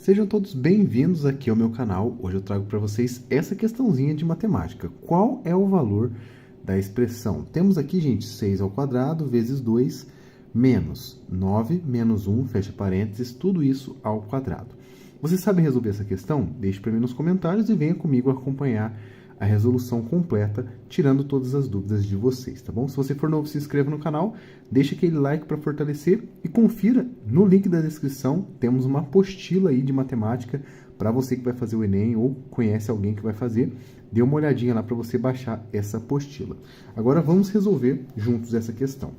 Sejam todos bem-vindos aqui ao meu canal. Hoje eu trago para vocês essa questãozinha de matemática. Qual é o valor da expressão? Temos aqui, gente, 6 ao quadrado vezes 2 menos 9 menos 1, fecha parênteses, tudo isso ao quadrado. Você sabe resolver essa questão? Deixe para mim nos comentários e venha comigo acompanhar a resolução completa, tirando todas as dúvidas de vocês, tá bom? Se você for novo, se inscreva no canal, deixa aquele like para fortalecer e confira no link da descrição, temos uma apostila aí de matemática para você que vai fazer o Enem ou conhece alguém que vai fazer, dê uma olhadinha lá para você baixar essa apostila. Agora vamos resolver juntos essa questão.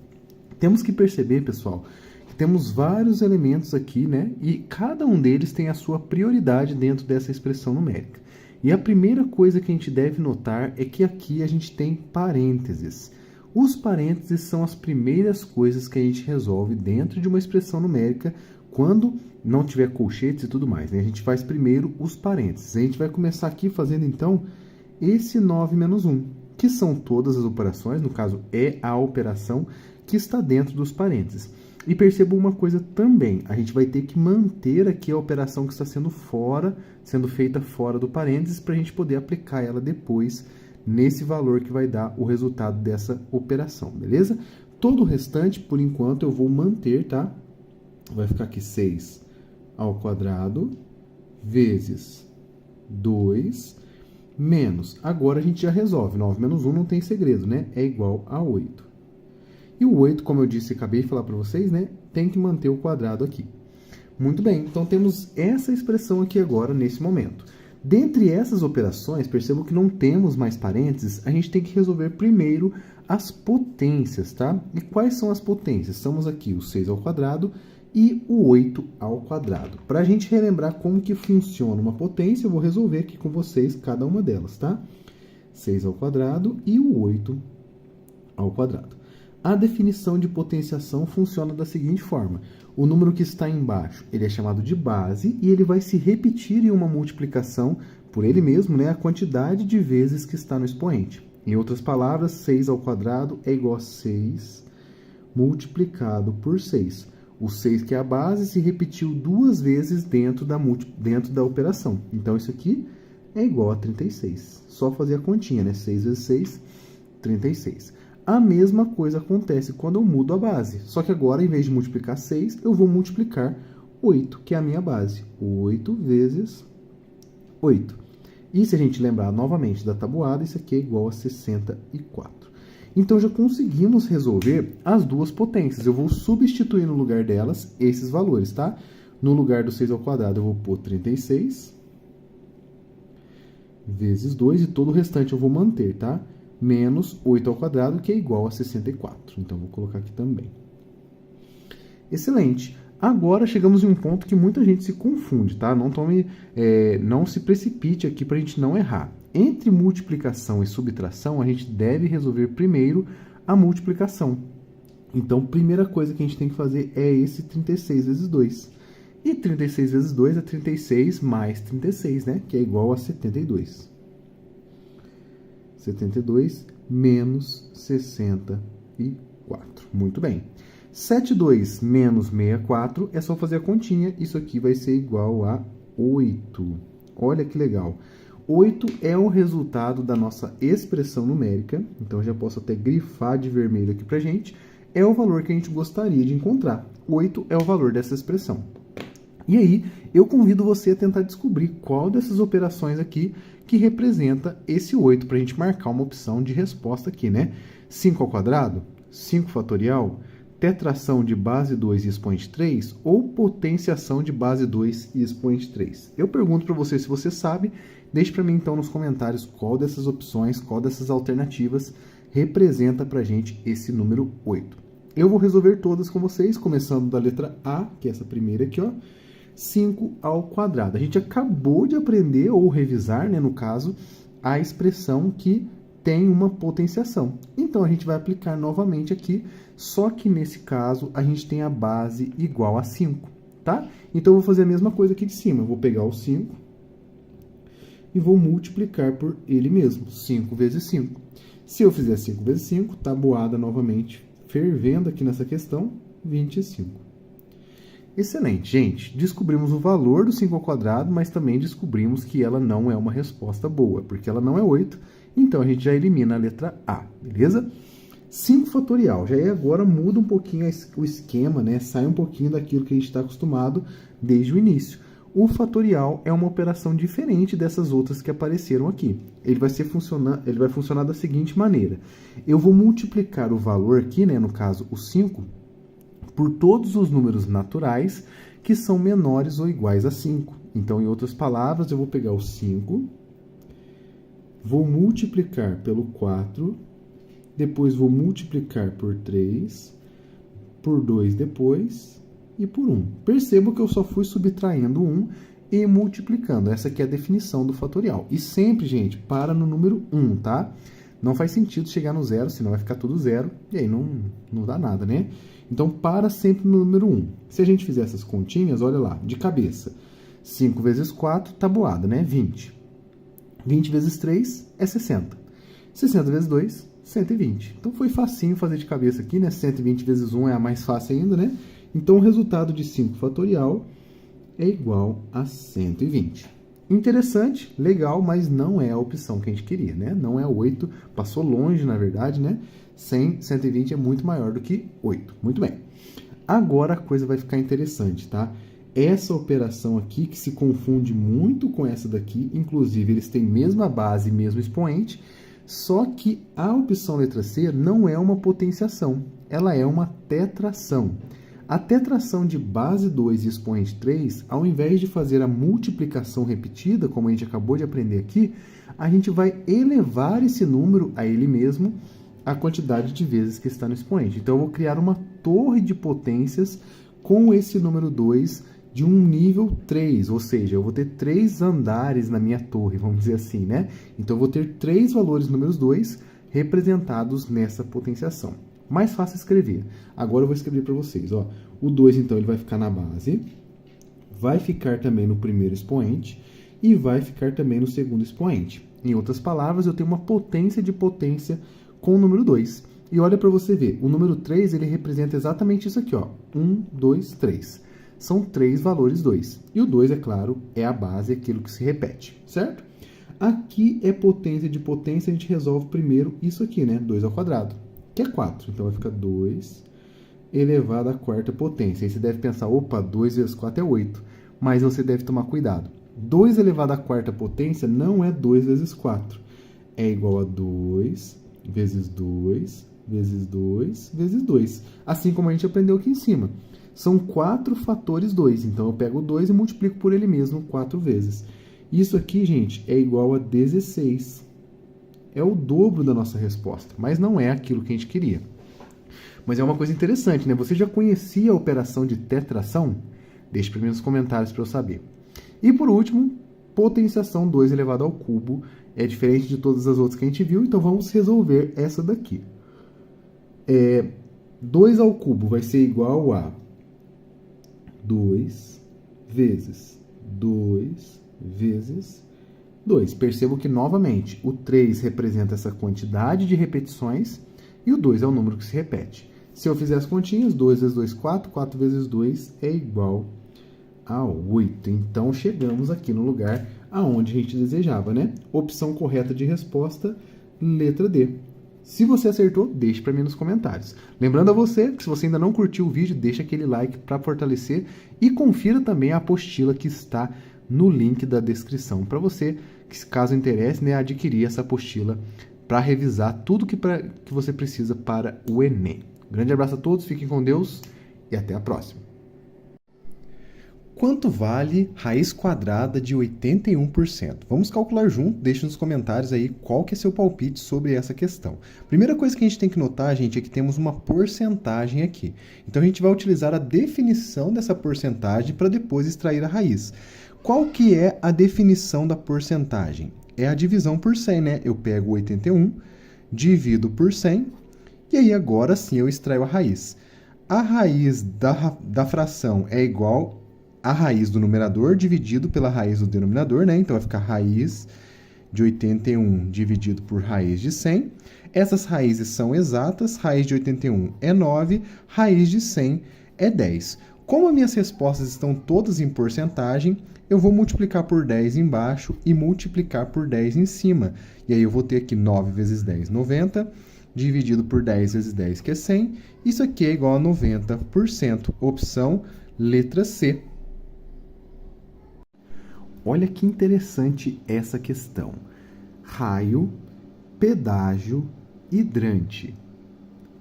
Temos que perceber, pessoal, que temos vários elementos aqui, né? E cada um deles tem a sua prioridade dentro dessa expressão numérica. E a primeira coisa que a gente deve notar é que aqui a gente tem parênteses. Os parênteses são as primeiras coisas que a gente resolve dentro de uma expressão numérica quando não tiver colchetes e tudo mais, né? A gente faz primeiro os parênteses. A gente vai começar aqui fazendo, então, esse 9 menos 1, que são todas as operações, no caso é a operação que está dentro dos parênteses. E perceba uma coisa também, a gente vai ter que manter aqui a operação que está sendo feita fora do parênteses, para a gente poder aplicar ela depois nesse valor que vai dar o resultado dessa operação, beleza? Todo o restante, por enquanto, eu vou manter, tá? Vai ficar aqui 6 ao quadrado vezes 2 menos. Agora a gente já resolve, 9 menos 1 não tem segredo, né? É igual a 8. E o 8, como eu disse e acabei de falar para vocês, né, tem que manter o quadrado aqui. Muito bem, então temos essa expressão aqui agora, nesse momento. Dentre essas operações, percebam que não temos mais parênteses, a gente tem que resolver primeiro as potências, tá? E quais são as potências? Estamos aqui o 6 ao quadrado e o 8 ao quadrado. Para a gente relembrar como que funciona uma potência, eu vou resolver aqui com vocês cada uma delas, tá? 6 ao quadrado e o 8 ao quadrado. A definição de potenciação funciona da seguinte forma. O número que está embaixo, ele é chamado de base e ele vai se repetir em uma multiplicação por ele mesmo, né, a quantidade de vezes que está no expoente. Em outras palavras, 6 ao quadrado é igual a 6 multiplicado por 6. O 6, que é a base, se repetiu duas vezes dentro da operação. Então, isso aqui é igual a 36. Só fazer a continha, né? 6 vezes 6, 36. A mesma coisa acontece quando eu mudo a base. Só que agora, em vez de multiplicar 6, eu vou multiplicar 8, que é a minha base. 8 vezes 8. E se a gente lembrar novamente da tabuada, isso aqui é igual a 64. Então, já conseguimos resolver as duas potências. Eu vou substituir no lugar delas esses valores, tá? No lugar do 6 ao quadrado, eu vou pôr 36 vezes 2 e todo o restante eu vou manter, tá? Menos 8 ao quadrado, que é igual a 64. Então, vou colocar aqui também. Excelente. Agora, chegamos em um ponto que muita gente se confunde, tá? Não se precipite aqui para a gente não errar. Entre multiplicação e subtração, a gente deve resolver primeiro a multiplicação. Então, primeira coisa que a gente tem que fazer é esse 36 vezes 2. E 36 vezes 2 é 36 mais 36, né? Que é igual a 72. 72 menos 64. Muito bem. 72 menos 64 é só fazer a continha. Isso aqui vai ser igual a 8. Olha que legal. 8 é o resultado da nossa expressão numérica. Então, eu já posso até grifar de vermelho aqui pra gente. É o valor que a gente gostaria de encontrar. 8 é o valor dessa expressão. E aí, eu convido você a tentar descobrir qual dessas operações aqui que representa esse 8, para a gente marcar uma opção de resposta aqui, né? 5 ao quadrado, 5 fatorial, tetração de base 2 e expoente 3, ou potenciação de base 2 e expoente 3? Eu pergunto para você se você sabe, deixe para mim então nos comentários qual dessas opções, qual dessas alternativas representa para a gente esse número 8. Eu vou resolver todas com vocês, começando da letra A, que é essa primeira aqui, ó. 5 ao quadrado. A gente acabou de aprender, ou revisar, né, no caso, a expressão que tem uma potenciação. Então, a gente vai aplicar novamente aqui, só que nesse caso, a gente tem a base igual a 5, tá? Então, eu vou fazer a mesma coisa aqui de cima. Eu vou pegar o 5 e vou multiplicar por ele mesmo, 5 vezes 5. Se eu fizer 5 vezes 5, tabuada novamente, fervendo aqui nessa questão, 25. Excelente, gente. Descobrimos o valor do 5 ao quadrado, mas também descobrimos que ela não é uma resposta boa, porque ela não é 8, então a gente já elimina a letra A, beleza? 5 fatorial, já agora muda um pouquinho o esquema, né? Sai um pouquinho daquilo que a gente está acostumado desde o início. O fatorial é uma operação diferente dessas outras que apareceram aqui. Ele vai funcionar da seguinte maneira. Eu vou multiplicar o valor aqui, né, no caso o 5, por todos os números naturais que são menores ou iguais a 5. Então, em outras palavras, eu vou pegar o 5, vou multiplicar pelo 4, depois vou multiplicar por 3, por 2 depois e por 1. Percebo que eu só fui subtraindo 1 e multiplicando. Essa aqui é a definição do fatorial. E sempre, gente, para no número 1, tá? Não faz sentido chegar no zero, senão vai ficar tudo zero, e aí não dá nada, né? Então, para sempre no número 1. Se a gente fizer essas continhas, olha lá, de cabeça. 5 vezes 4, tabuada, né? 20. 20 vezes 3 é 60. 60 vezes 2, 120. Então, foi facinho fazer de cabeça aqui, né? 120 vezes 1 é a mais fácil ainda, né? Então, o resultado de 5 fatorial é igual a 120. Interessante, legal, mas não é a opção que a gente queria, né? Não é 8, passou longe, na verdade, né? 120 é muito maior do que 8. Muito bem. Agora a coisa vai ficar interessante, tá? Essa operação aqui, que se confunde muito com essa daqui, inclusive eles têm mesma base, mesmo expoente, só que a opção letra C não é uma potenciação, ela é uma tetração. A tetração de base 2 e expoente 3, ao invés de fazer a multiplicação repetida, como a gente acabou de aprender aqui, a gente vai elevar esse número a ele mesmo, a quantidade de vezes que está no expoente. Então, eu vou criar uma torre de potências com esse número 2 de um nível 3, ou seja, eu vou ter 3 andares na minha torre, vamos dizer assim, né? Então, eu vou ter 3 valores números 2 representados nessa potenciação. Mais fácil escrever. Agora eu vou escrever para vocês. Ó. O 2, então, ele vai ficar na base, vai ficar também no primeiro expoente e vai ficar também no segundo expoente. Em outras palavras, eu tenho uma potência de potência com o número 2. E olha para você ver, o número 3 ele representa exatamente isso aqui. Ó. 1, 2, 3. São 3 valores 2. E o 2, é claro, é a base, aquilo que se repete, certo? Aqui é potência de potência, a gente resolve primeiro isso aqui, né? 2 ao quadrado. Que é 4. Então, vai ficar 2 elevado à quarta potência. Aí você deve pensar, opa, 2 vezes 4 é 8. Mas você deve tomar cuidado. 2 elevado à quarta potência não é 2 vezes 4. É igual a 2 vezes 2 vezes 2 vezes 2. Assim como a gente aprendeu aqui em cima. São 4 fatores 2. Então, eu pego o 2 e multiplico por ele mesmo 4 vezes. Isso aqui, gente, é igual a 16. É o dobro da nossa resposta, mas não é aquilo que a gente queria. Mas é uma coisa interessante, né? Você já conhecia a operação de tetração? Deixe para mim nos comentários para eu saber. E por último, potenciação 2 elevado ao cubo. É diferente de todas as outras que a gente viu, então vamos resolver essa daqui. 2 ao cubo vai ser igual a 2 vezes 2 vezes 2. Percebo que, novamente, o 3 representa essa quantidade de repetições e o 2 é o número que se repete. Se eu fizer as continhas, 2 vezes 2, 4. 4 vezes 2 é igual a 8. Então, chegamos aqui no lugar aonde a gente desejava, né? Opção correta de resposta, letra D. Se você acertou, deixe para mim nos comentários. Lembrando a você que se você ainda não curtiu o vídeo, deixa aquele like para fortalecer e confira também a apostila que está no link da descrição para você, que caso interesse, né, adquirir essa apostila para revisar tudo que você precisa para o Enem. Grande abraço a todos, fiquem com Deus e até a próxima. Quanto vale raiz quadrada de 81%? Vamos calcular junto, deixe nos comentários aí qual que é seu palpite sobre essa questão. Primeira coisa que a gente tem que notar, gente, é que temos uma porcentagem aqui. Então, a gente vai utilizar a definição dessa porcentagem para depois extrair a raiz. Qual que é a definição da porcentagem? É a divisão por 100, né? Eu pego 81, divido por 100, e aí agora sim eu extraio a raiz. A raiz da fração é igual a raiz do numerador dividido pela raiz do denominador, né? Então, vai ficar raiz de 81 dividido por raiz de 100. Essas raízes são exatas. Raiz de 81 é 9, raiz de 100 é 10. Como as minhas respostas estão todas em porcentagem, eu vou multiplicar por 10 embaixo e multiplicar por 10 em cima. E aí eu vou ter aqui 9 vezes 10, 90, dividido por 10 vezes 10, que é 100. Isso aqui é igual a 90%. Opção letra C. Olha que interessante essa questão. Raio, pedágio, hidrante.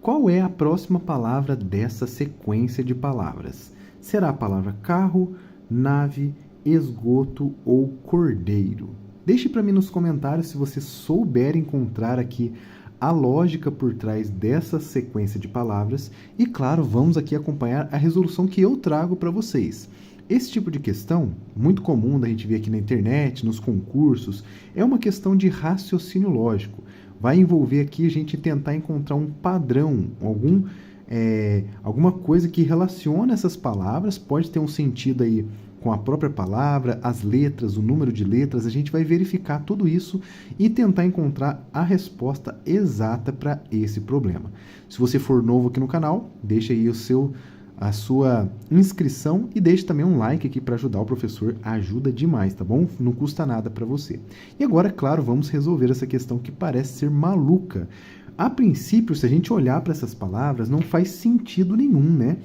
Qual é a próxima palavra dessa sequência de palavras? Será a palavra carro, nave, esgoto ou cordeiro? Deixe para mim nos comentários se você souber encontrar aqui a lógica por trás dessa sequência de palavras. E, claro, vamos aqui acompanhar a resolução que eu trago para vocês. Esse tipo de questão, muito comum da gente ver aqui na internet, nos concursos, é uma questão de raciocínio lógico. Vai envolver aqui a gente tentar encontrar um padrão, alguma coisa que relaciona essas palavras, pode ter um sentido aí com a própria palavra, as letras, o número de letras, a gente vai verificar tudo isso e tentar encontrar a resposta exata para esse problema. Se você for novo aqui no canal, deixa aí a sua inscrição e deixe também um like aqui para ajudar o professor, ajuda demais, tá bom? Não custa nada para você. E agora, claro, vamos resolver essa questão que parece ser maluca. A princípio, se a gente olhar para essas palavras, não faz sentido nenhum, né?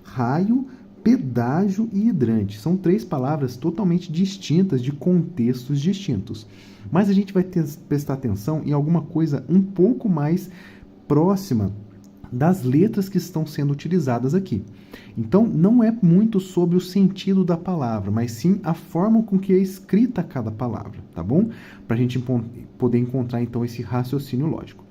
Raio, pedágio e hidrante. São três palavras totalmente distintas, de contextos distintos. Mas a gente vai prestar atenção em alguma coisa um pouco mais próxima das letras que estão sendo utilizadas aqui. Então, não é muito sobre o sentido da palavra, mas sim a forma com que é escrita cada palavra, tá bom? Para a gente poder encontrar, então, esse raciocínio lógico.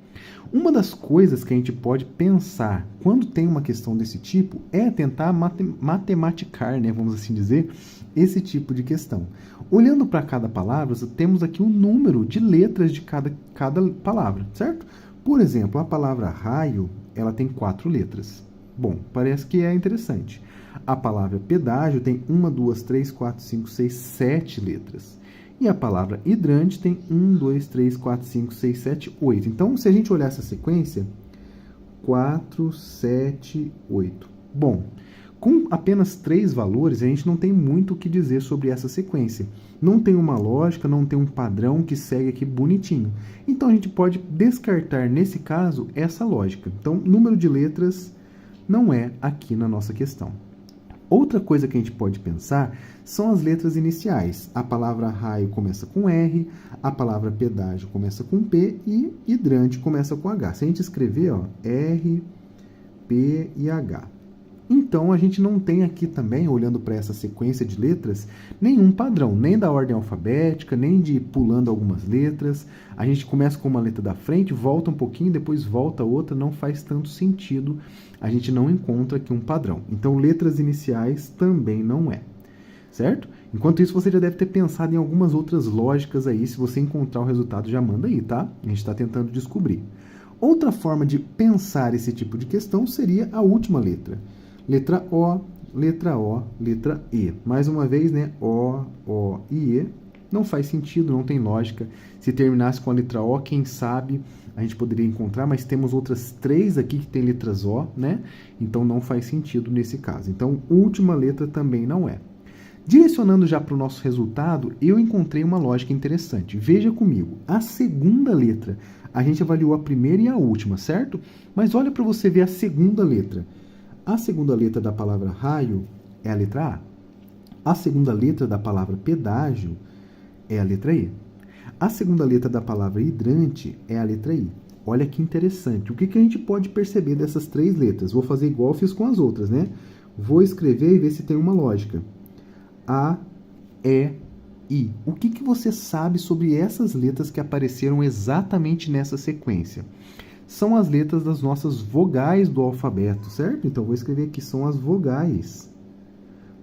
Uma das coisas que a gente pode pensar quando tem uma questão desse tipo é tentar matematicar, né, vamos assim dizer, esse tipo de questão. Olhando para cada palavra, temos aqui o número de letras de cada palavra, certo? Por exemplo, a palavra raio, ela tem 4 letras. Bom, parece que é interessante. A palavra pedágio tem 1, 2, 3, 4, 5, 6, 7 letras. E a palavra hidrante tem 1, 2, 3, 4, 5, 6, 7, 8. Então, se a gente olhar essa sequência, 4, 7, 8. Bom, com apenas 3 valores, a gente não tem muito o que dizer sobre essa sequência. Não tem uma lógica, não tem um padrão que segue aqui bonitinho. Então, a gente pode descartar, nesse caso, essa lógica. Então, número de letras não é aqui na nossa questão. Outra coisa que a gente pode pensar são as letras iniciais. A palavra raio começa com R, a palavra pedágio começa com P e hidrante começa com H. Se a gente escrever, ó, R, P e H. Então, a gente não tem aqui também, olhando para essa sequência de letras, nenhum padrão, nem da ordem alfabética, nem de pulando algumas letras. A gente começa com uma letra da frente, volta um pouquinho, depois volta outra, não faz tanto sentido. A gente não encontra aqui um padrão. Então, letras iniciais também não é, certo? Enquanto isso, você já deve ter pensado em algumas outras lógicas aí. Se você encontrar o resultado, já manda aí, tá? A gente está tentando descobrir. Outra forma de pensar esse tipo de questão seria a última letra. Letra O, letra E. Mais uma vez, né? O e E. Não faz sentido, não tem lógica. Se terminasse com a letra O, quem sabe a gente poderia encontrar, mas temos outras 3 aqui que tem letras O, né? Então, não faz sentido nesse caso. Então, última letra também não é. Direcionando já para o nosso resultado, eu encontrei uma lógica interessante. Veja comigo, a segunda letra, a gente avaliou a primeira e a última, certo? Mas olha para você ver a segunda letra. A segunda letra da palavra raio é a letra A. A segunda letra da palavra pedágio é a letra E. A segunda letra da palavra hidrante é a letra I. Olha que interessante. O que a gente pode perceber dessas 3 letras? Vou fazer igual eu fiz com as outras, né? Vou escrever e ver se tem uma lógica. A, E, I. O que você sabe sobre essas letras que apareceram exatamente nessa sequência? São as letras das nossas vogais do alfabeto, certo? Então, vou escrever aqui, são as vogais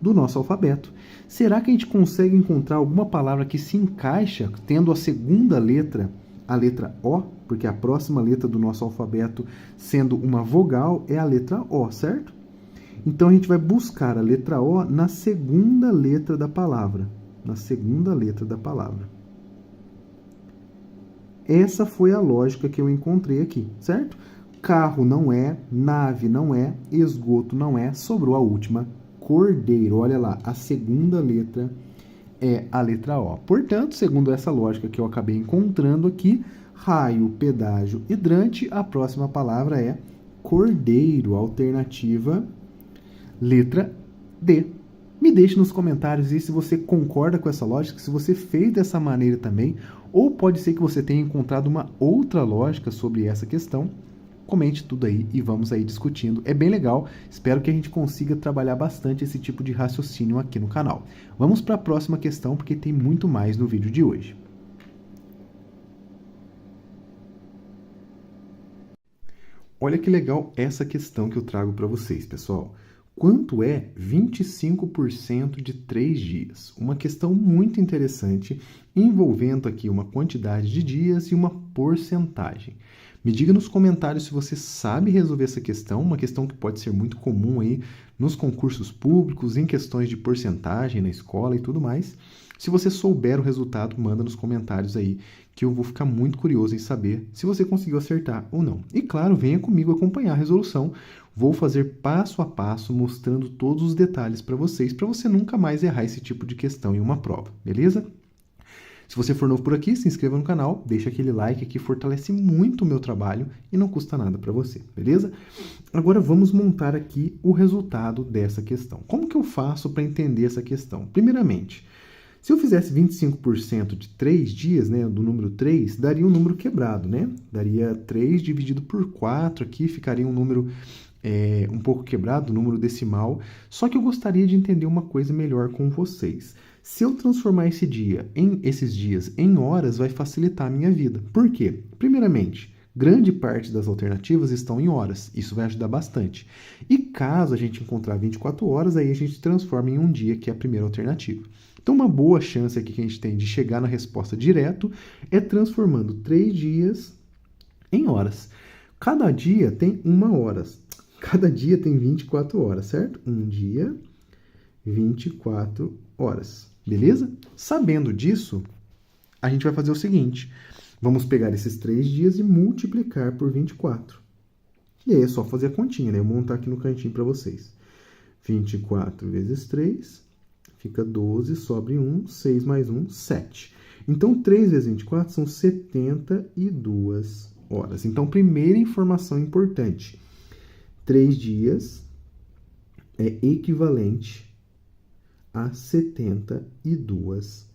do nosso alfabeto. Será que a gente consegue encontrar alguma palavra que se encaixa tendo a segunda letra, a letra O? Porque a próxima letra do nosso alfabeto, sendo uma vogal, é a letra O, certo? Então, a gente vai buscar a letra O na segunda letra da palavra. Na segunda letra da palavra. Essa foi a lógica que eu encontrei aqui, certo? Carro não é, nave não é, esgoto não é, sobrou a última cordeiro. Olha lá, a segunda letra é a letra O. Portanto, segundo essa lógica que eu acabei encontrando aqui, raio, pedágio, hidrante, a próxima palavra é cordeiro. Alternativa letra D. Me deixe nos comentários aí se você concorda com essa lógica, se você fez dessa maneira também, ou pode ser que você tenha encontrado uma outra lógica sobre essa questão. Comente tudo aí e vamos aí discutindo. É bem legal, espero que a gente consiga trabalhar bastante esse tipo de raciocínio aqui no canal. Vamos para a próxima questão, porque tem muito mais no vídeo de hoje. Olha que legal essa questão que eu trago para vocês, pessoal. Quanto é 25% de 3 dias? Uma questão muito interessante, envolvendo aqui uma quantidade de dias e uma porcentagem. Me diga nos comentários se você sabe resolver essa questão, uma questão que pode ser muito comum aí nos concursos públicos, em questões de porcentagem na escola e tudo mais. Se você souber o resultado, manda nos comentários aí, que eu vou ficar muito curioso em saber se você conseguiu acertar ou não. E claro, venha comigo acompanhar a resolução. Vou fazer passo a passo, mostrando todos os detalhes para vocês, para você nunca mais errar esse tipo de questão em uma prova, beleza? Se você for novo por aqui, se inscreva no canal, deixa aquele like que fortalece muito o meu trabalho e não custa nada para você, beleza? Agora vamos montar aqui o resultado dessa questão. Como que eu faço para entender essa questão? Primeiramente, se eu fizesse 25% de 3 dias, né, do número 3, daria um número quebrado, né? Daria 3 dividido por 4 aqui, ficaria um número um pouco quebrado, número decimal. Só que eu gostaria de entender uma coisa melhor com vocês. Se eu transformar esses dias em horas, vai facilitar a minha vida. Por quê? Primeiramente, grande parte das alternativas estão em horas. Isso vai ajudar bastante. E caso a gente encontrar 24 horas, aí a gente transforma em um dia, que é a primeira alternativa. Então, uma boa chance aqui que a gente tem de chegar na resposta direto é transformando 3 dias em horas. Cada dia tem 1 hora. Cada dia tem 24 horas, certo? Um dia, 24 horas. Beleza? Sabendo disso, a gente vai fazer o seguinte. Vamos pegar esses 3 dias e multiplicar por 24. E aí é só fazer a continha, né? Eu vou montar aqui no cantinho para vocês. 24 vezes 3, fica 12, sobre 1, 6 mais 1, 7. Então, 3 vezes 24 são 72 horas. Então, primeira informação importante. 3 dias é equivalente a 72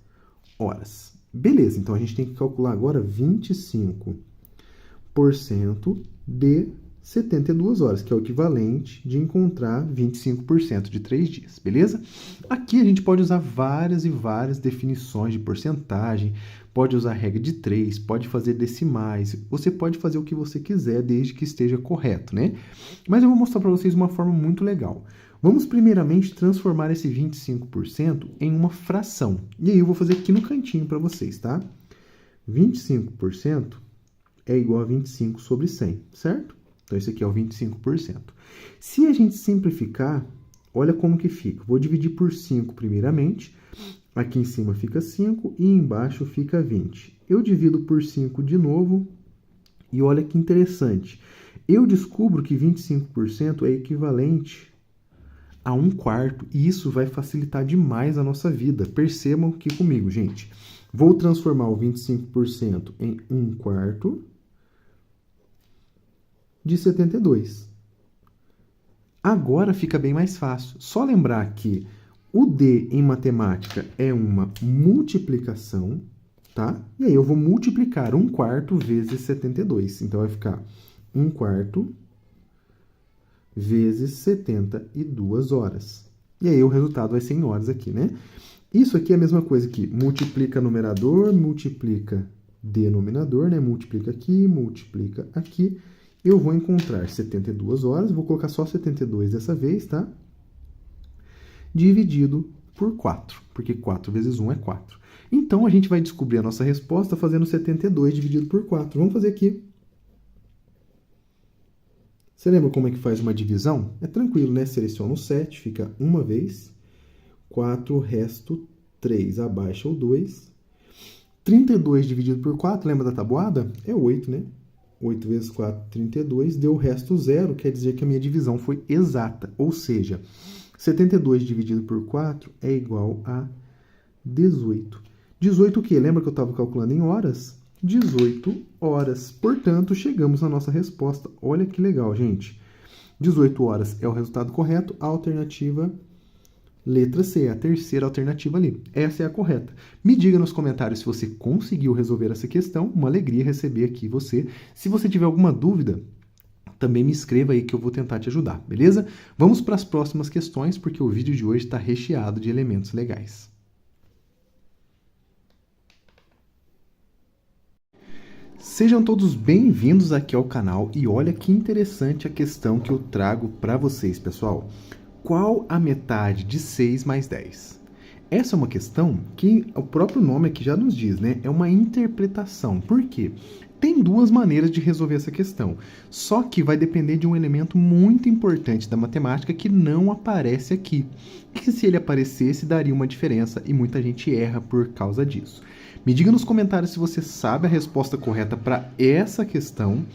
horas. Beleza, então a gente tem que calcular agora 25% de 72 horas, que é o equivalente de encontrar 25% de 3 dias, beleza? Aqui a gente pode usar várias e várias definições de porcentagem, pode usar regra de 3, pode fazer decimais, você pode fazer o que você quiser, desde que esteja correto, né? Mas eu vou mostrar para vocês uma forma muito legal. Vamos primeiramente transformar esse 25% em uma fração. E aí eu vou fazer aqui no cantinho para vocês, tá? 25% é igual a 25 sobre 100, certo? Então, esse aqui é o 25%. Se a gente simplificar, olha como que fica. Vou dividir por 5 primeiramente. Aqui em cima fica 5 e embaixo fica 20. Eu divido por 5 de novo e olha que interessante. Eu descubro que 25% é equivalente a 1/4 e isso vai facilitar demais a nossa vida. Percebam aqui comigo, gente. Vou transformar o 25% em 1/4 de 72. Agora fica bem mais fácil. Só lembrar que o D em matemática é uma multiplicação, tá? E aí eu vou multiplicar 1/4 vezes 72. Então vai ficar 1/4 vezes 72 horas. E aí o resultado vai ser em horas aqui, né? Isso aqui é a mesma coisa que multiplica numerador, multiplica denominador, né? Multiplica aqui. Eu vou encontrar 72 horas, vou colocar só 72 dessa vez, tá? Dividido por 4, porque 4 vezes 1 é 4. Então, a gente vai descobrir a nossa resposta fazendo 72 dividido por 4. Vamos fazer aqui. Você lembra como é que faz uma divisão? É tranquilo, né? Seleciona o 7, fica uma vez. 4, resto 3, abaixa o 2. 32 dividido por 4, lembra da tabuada? É 8, né? 8 vezes 4, 32, deu o resto 0, quer dizer que a minha divisão foi exata. Ou seja, 72 dividido por 4 é igual a 18. 18 o quê? Lembra que eu estava calculando em horas? 18 horas. Portanto, chegamos na nossa resposta. Olha que legal, gente. 18 horas é o resultado correto. A alternativa letra C, a terceira alternativa ali. Essa é a correta. Me diga nos comentários se você conseguiu resolver essa questão. Uma alegria receber aqui você. Se você tiver alguma dúvida, também me escreva aí que eu vou tentar te ajudar, beleza? Vamos para as próximas questões, porque o vídeo de hoje está recheado de elementos legais. Sejam todos bem-vindos aqui ao canal e olha que interessante a questão que eu trago para vocês, pessoal. Qual a metade de 6 mais 10? Essa é uma questão que o próprio nome aqui já nos diz, né? É uma interpretação. Por quê? Tem duas maneiras de resolver essa questão, só que vai depender de um elemento muito importante da matemática que não aparece aqui. E que se ele aparecesse, daria uma diferença e muita gente erra por causa disso. Me diga nos comentários se você sabe a resposta correta para essa questão.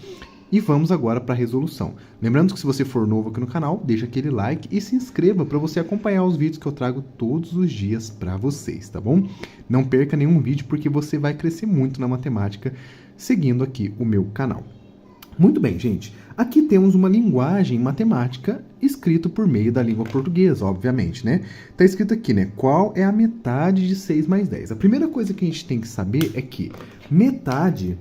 E vamos agora para a resolução. Lembrando que se você for novo aqui no canal, deixa aquele like e se inscreva para você acompanhar os vídeos que eu trago todos os dias para vocês, tá bom? Não perca nenhum vídeo porque você vai crescer muito na matemática seguindo aqui o meu canal. Muito bem, gente. Aqui temos uma linguagem matemática escrita por meio da língua portuguesa, obviamente, né? Está escrito aqui, né? Qual é a metade de 6 mais 10? A primeira coisa que a gente tem que saber é que metade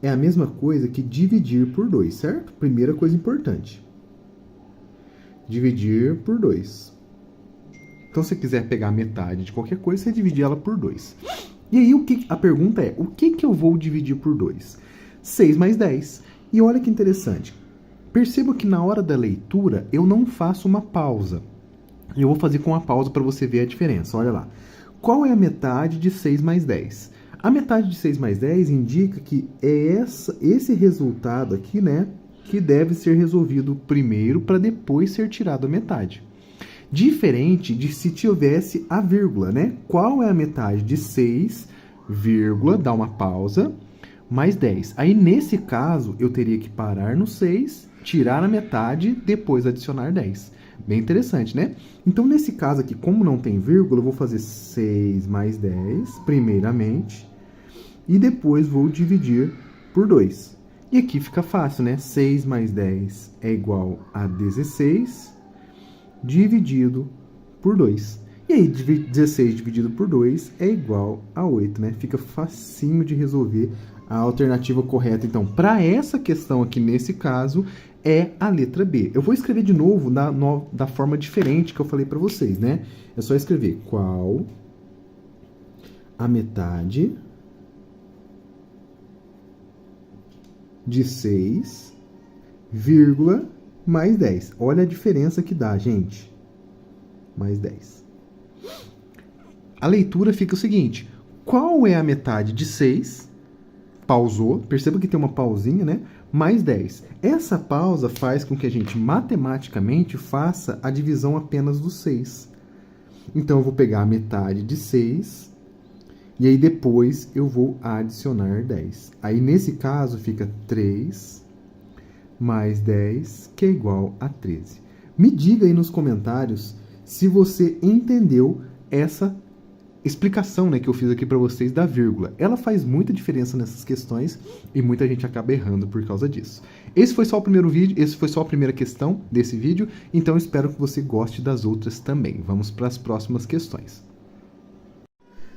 é a mesma coisa que dividir por 2, certo? Primeira coisa importante. Dividir por 2. Então, se você quiser pegar a metade de qualquer coisa, você divide ela por 2. E aí, a pergunta é, o que eu vou dividir por 2? 6 mais 10. E olha que interessante. Perceba que na hora da leitura, eu não faço uma pausa. Eu vou fazer com a pausa para você ver a diferença. Olha lá. Qual é a metade de 6 mais 10? A metade de 6 mais 10 indica que é esse resultado aqui, né, que deve ser resolvido primeiro para depois ser tirado a metade. Diferente de se tivesse a vírgula, né? Qual é a metade de 6, vírgula, dá uma pausa, mais 10. Aí, nesse caso, eu teria que parar no 6, tirar a metade, depois adicionar 10. Bem interessante, né? Então, nesse caso aqui, como não tem vírgula, eu vou fazer 6 mais 10, primeiramente, e depois vou dividir por 2. E aqui fica fácil, né? 6 mais 10 é igual a 16, dividido por 2. E aí, 16 dividido por 2 é igual a 8, né? Fica facinho de resolver. A alternativa correta, então, para essa questão aqui, nesse caso, é a letra B. Eu vou escrever de novo da forma diferente que eu falei para vocês, né? É só escrever qual a metade de 6, vírgula, mais 10. Olha a diferença que dá, gente. Mais 10. A leitura fica o seguinte. Qual é a metade de 6? Pausou. Perceba que tem uma pausinha, né? Mais 10. Essa pausa faz com que a gente matematicamente faça a divisão apenas do 6. Então, eu vou pegar a metade de 6 e aí depois eu vou adicionar 10. Aí, nesse caso, fica 3 mais 10, que é igual a 13. Me diga aí nos comentários se você entendeu essa explicação, né, que eu fiz aqui para vocês da vírgula. Ela faz muita diferença nessas questões e muita gente acaba errando por causa disso. Esse foi só o primeiro vídeo, esse foi só a primeira questão desse vídeo, então espero que você goste das outras também. Vamos para as próximas questões.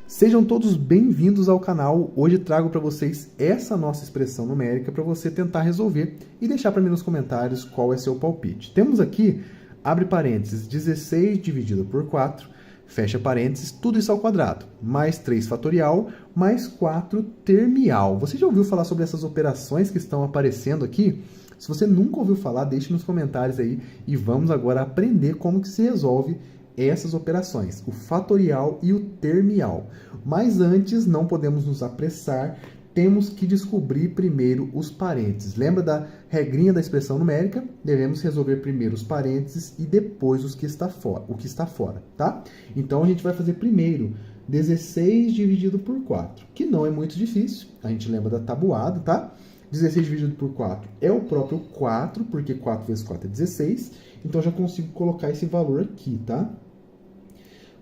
Sejam todos bem-vindos ao canal. Hoje trago para vocês essa nossa expressão numérica para você tentar resolver e deixar para mim nos comentários qual é seu palpite. Temos aqui, abre parênteses, 16 dividido por 4, fecha parênteses, tudo isso ao quadrado, mais 3 fatorial, mais 4 termial. Você já ouviu falar sobre essas operações que estão aparecendo aqui? Se você nunca ouviu falar, deixe nos comentários aí e vamos agora aprender como que se resolve essas operações, o fatorial e o termial. Mas antes, não podemos nos apressar, temos que descobrir primeiro os parênteses. Lembra da regrinha da expressão numérica? Devemos resolver primeiro os parênteses e depois o que está fora, tá? Então, a gente vai fazer primeiro 16 dividido por 4, que não é muito difícil. A gente lembra da tabuada, tá? 16 dividido por 4 é o próprio 4, porque 4 vezes 4 é 16. Então, já consigo colocar esse valor aqui, tá?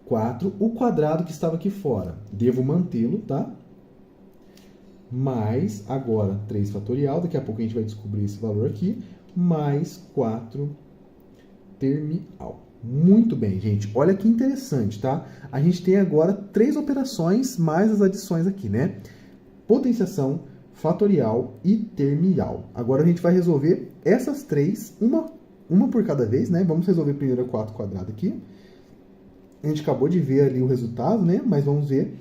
4, o quadrado que estava aqui fora, devo mantê-lo, tá? Mais, agora, 3 fatorial, daqui a pouco a gente vai descobrir esse valor aqui, mais 4 termial. Muito bem, gente. Olha que interessante, tá? A gente tem agora 3 operações mais as adições aqui, né? Potenciação, fatorial e termial. Agora a gente vai resolver essas 3, uma por cada vez, né? Vamos resolver primeiro a 4 quadrado aqui. A gente acabou de ver ali o resultado, né? Mas vamos ver,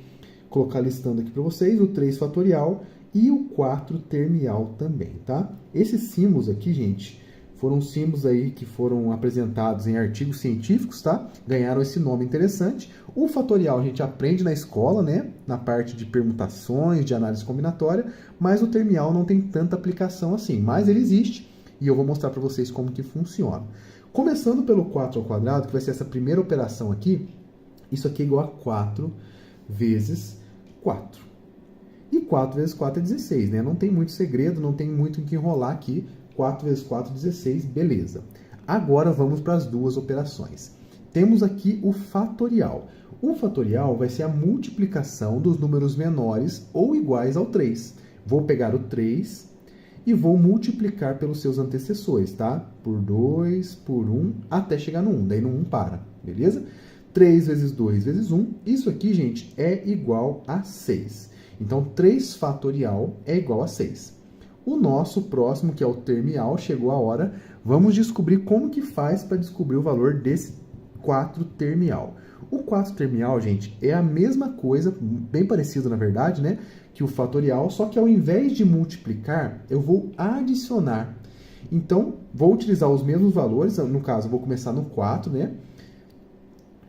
colocar listando aqui para vocês, o 3 fatorial e o 4 termial também, tá? Esses símbolos aqui, gente, foram símbolos aí que foram apresentados em artigos científicos, tá? Ganharam esse nome interessante. O fatorial a gente aprende na escola, né? Na parte de permutações, de análise combinatória, mas o termial não tem tanta aplicação assim. Mas ele existe e eu vou mostrar para vocês como que funciona. Começando pelo 4 ao quadrado, que vai ser essa primeira operação aqui, isso aqui é igual a 4 vezes 4. E 4 vezes 4 é 16, né? Não tem muito segredo, não tem muito em que enrolar aqui. 4 vezes 4, 16, beleza. Agora vamos para as duas operações. Temos aqui o fatorial. O fatorial vai ser a multiplicação dos números menores ou iguais ao 3. Vou pegar o 3 e vou multiplicar pelos seus antecessores, tá? Por 2, por 1, até chegar no 1. Daí no 1 para, beleza? 3 vezes 2 vezes 1. Isso aqui, gente, é igual a 6. Então, 3 fatorial é igual a 6. O nosso próximo, que é o termial, chegou a hora. Vamos descobrir como que faz para descobrir o valor desse 4 termial. O 4 termial, gente, é a mesma coisa, bem parecido na verdade, né, que o fatorial, só que ao invés de multiplicar, eu vou adicionar. Então, vou utilizar os mesmos valores, no caso, eu vou começar no 4, né,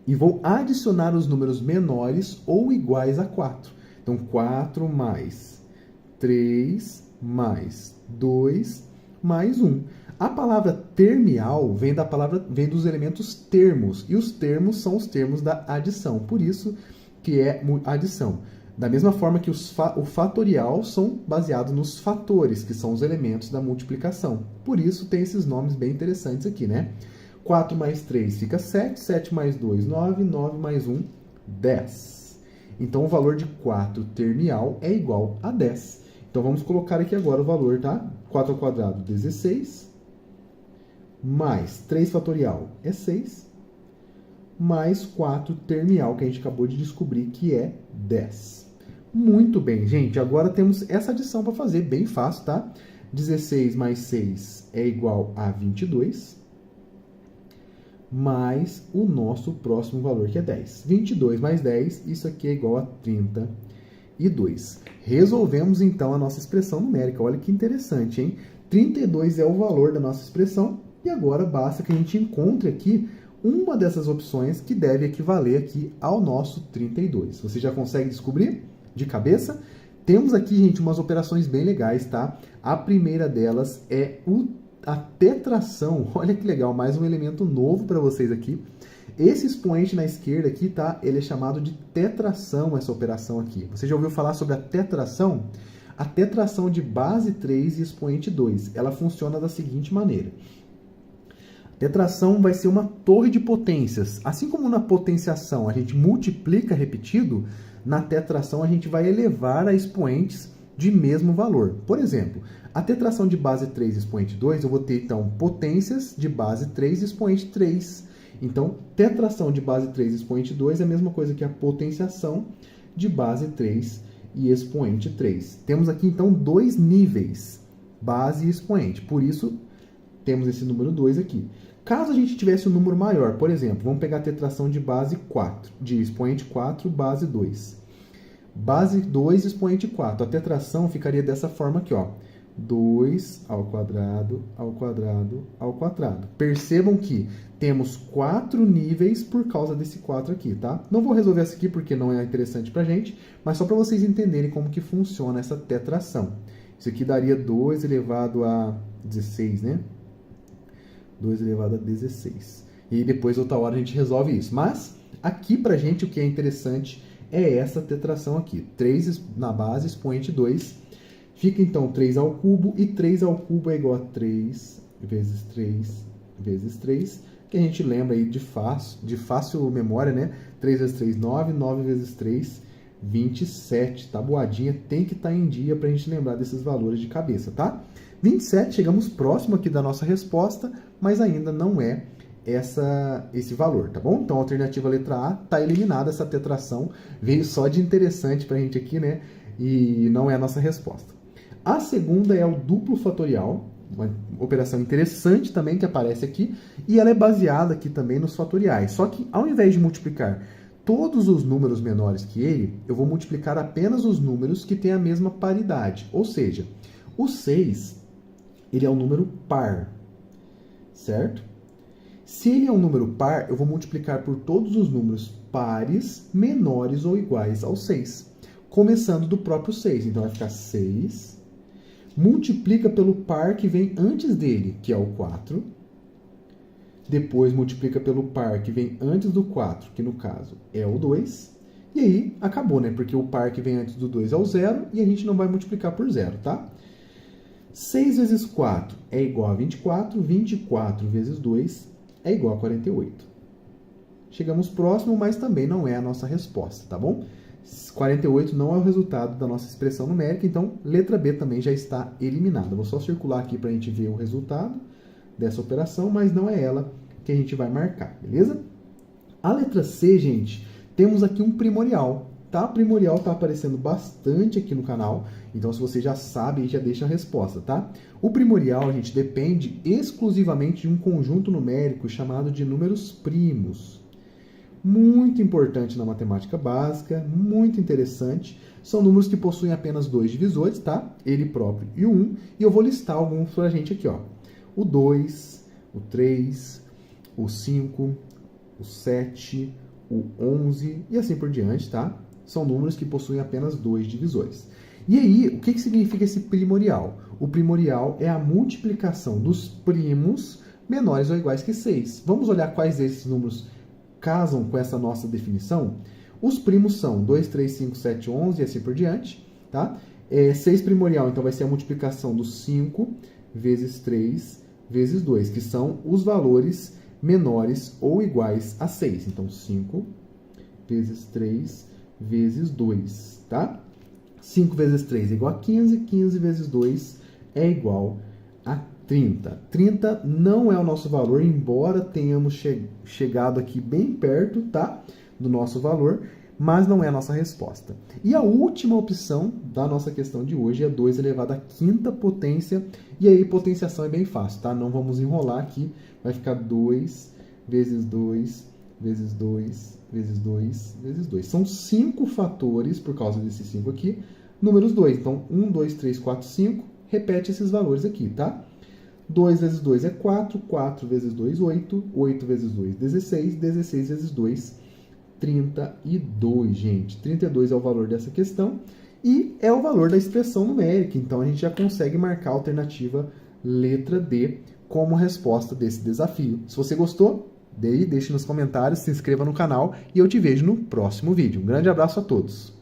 e vou adicionar os números menores ou iguais a 4. Então, 4 mais 3 mais 2 mais 1. A palavra termial vem dos elementos termos, e os termos são os termos da adição, por isso que é adição. Da mesma forma que o fatorial são baseados nos fatores, que são os elementos da multiplicação. Por isso tem esses nomes bem interessantes aqui, né? 4 mais 3 fica 7, 7 mais 2, 9, 9 mais 1, 10. Então o valor de 4 termial é igual a 10. Então vamos colocar aqui agora o valor, tá? 4 ao quadrado, 16. Mais 3 fatorial é 6, mais 4 termial, que a gente acabou de descobrir que é 10. Muito bem, gente, agora temos essa adição para fazer, bem fácil, tá? 16 mais 6 é igual a 22, mais o nosso próximo valor, que é 10. 22 mais 10, isso aqui é igual a 32. Resolvemos, então, a nossa expressão numérica. Olha que interessante, hein? 32 é o valor da nossa expressão. E agora basta que a gente encontre aqui uma dessas opções que deve equivaler aqui ao nosso 32. Você já consegue descobrir de cabeça? Temos aqui, gente, umas operações bem legais, tá? A primeira delas é a tetração. Olha que legal, mais um elemento novo para vocês aqui. Esse expoente na esquerda aqui, tá? Ele é chamado de tetração, essa operação aqui. Você já ouviu falar sobre a tetração? A tetração de base 3 e expoente 2. Ela funciona da seguinte maneira. Tetração vai ser uma torre de potências. Assim como na potenciação a gente multiplica repetido, na tetração a gente vai elevar a expoentes de mesmo valor. Por exemplo, a tetração de base 3 e expoente 2, eu vou ter então potências de base 3 e expoente 3. Então, tetração de base 3 e expoente 2 é a mesma coisa que a potenciação de base 3 e expoente 3. Temos aqui então dois níveis, base e expoente. Por isso, temos esse número 2 aqui. Caso a gente tivesse um número maior, por exemplo, vamos pegar a tetração de base 4, de expoente 4, base 2. Base 2, expoente 4. A tetração ficaria dessa forma aqui, ó. 2 ao quadrado, ao quadrado, ao quadrado. Percebam que temos 4 níveis por causa desse 4 aqui, tá? Não vou resolver essa aqui porque não é interessante pra gente, mas só para vocês entenderem como que funciona essa tetração. Isso aqui daria 2 elevado a 16, né? 2 elevado a 16. E depois, outra hora, a gente resolve isso. Mas, aqui pra gente, o que é interessante é essa tetração aqui. 3 na base, expoente 2. Fica então 3 ao cubo, e 3 ao cubo é igual a 3 vezes 3 vezes 3, que a gente lembra aí de fácil memória, né? 3 vezes 3, 9, 9 vezes 3, 27. Tabuadinha tem que estar em dia para a gente lembrar desses valores de cabeça, tá? 27, chegamos próximo aqui da nossa resposta, mas ainda não é esse valor, tá bom? Então, a alternativa letra A está eliminada, essa tetração veio só de interessante para a gente aqui, né? E não é a nossa resposta. A segunda é o duplo fatorial, uma operação interessante também que aparece aqui, e ela é baseada aqui também nos fatoriais. Só que, ao invés de multiplicar todos os números menores que ele, eu vou multiplicar apenas os números que têm a mesma paridade. Ou seja, o 6, ele é um número par, certo? Se ele é um número par, eu vou multiplicar por todos os números pares menores ou iguais ao 6, começando do próprio 6. Então, vai ficar 6, multiplica pelo par que vem antes dele, que é o 4, depois multiplica pelo par que vem antes do 4, que no caso é o 2, e aí acabou, né? Porque o par que vem antes do 2 é o 0, e a gente não vai multiplicar por 0, tá? 6 vezes 4 é igual a 24, 24 vezes 2 é igual a 48. Chegamos próximo, mas também não é a nossa resposta, tá bom? 48 não é o resultado da nossa expressão numérica, então letra B também já está eliminada. Vou só circular aqui para a gente ver o resultado dessa operação, mas não é ela que a gente vai marcar, beleza? A letra C, gente, temos aqui um primorial, tá? O primorial está aparecendo bastante aqui no canal, então se você já sabe, já deixa a resposta, tá? O primorial, gente, depende exclusivamente de um conjunto numérico chamado de números primos. Muito importante na matemática básica, muito interessante. São números que possuem apenas 2 divisores, tá? Ele próprio e o 1, e eu vou listar alguns para a gente aqui, ó. O 2, o 3, o 5, o 7, o 11 e assim por diante, tá? São números que possuem apenas 2 divisores. E aí, o que significa esse primorial? O primorial é a multiplicação dos primos menores ou iguais que 6. Vamos olhar quais desses números casam com essa nossa definição. Os primos são 2, 3, 5, 7, 11 e assim por diante, tá? 6 primorial, então vai ser a multiplicação dos 5 vezes 3 vezes 2, que são os valores menores ou iguais a 6. Então, 5 vezes 3 vezes 2, tá? 5 vezes 3 é igual a 15, 15 vezes 2 é igual a 30. 30 não é o nosso valor, embora tenhamos chegado aqui bem perto, tá? Do nosso valor, mas não é a nossa resposta. E a última opção da nossa questão de hoje é 2 elevado à quinta potência, e aí potenciação é bem fácil, tá? Não vamos enrolar aqui, vai ficar 2 vezes 2 vezes 2 vezes 2 vezes 2. São 5 fatores, por causa desses 5 aqui, números 2. Então, 1, 2, 3, 4, 5, repete esses valores aqui, tá? 2 vezes 2 é 4, 4 vezes 2, 8, 8 vezes 2, 16, 16 vezes 2, 32, gente. 32 é o valor dessa questão e é o valor da expressão numérica. Então, a gente já consegue marcar a alternativa letra D como resposta desse desafio. Se você gostou, deixe nos comentários, se inscreva no canal e eu te vejo no próximo vídeo. Um grande abraço a todos!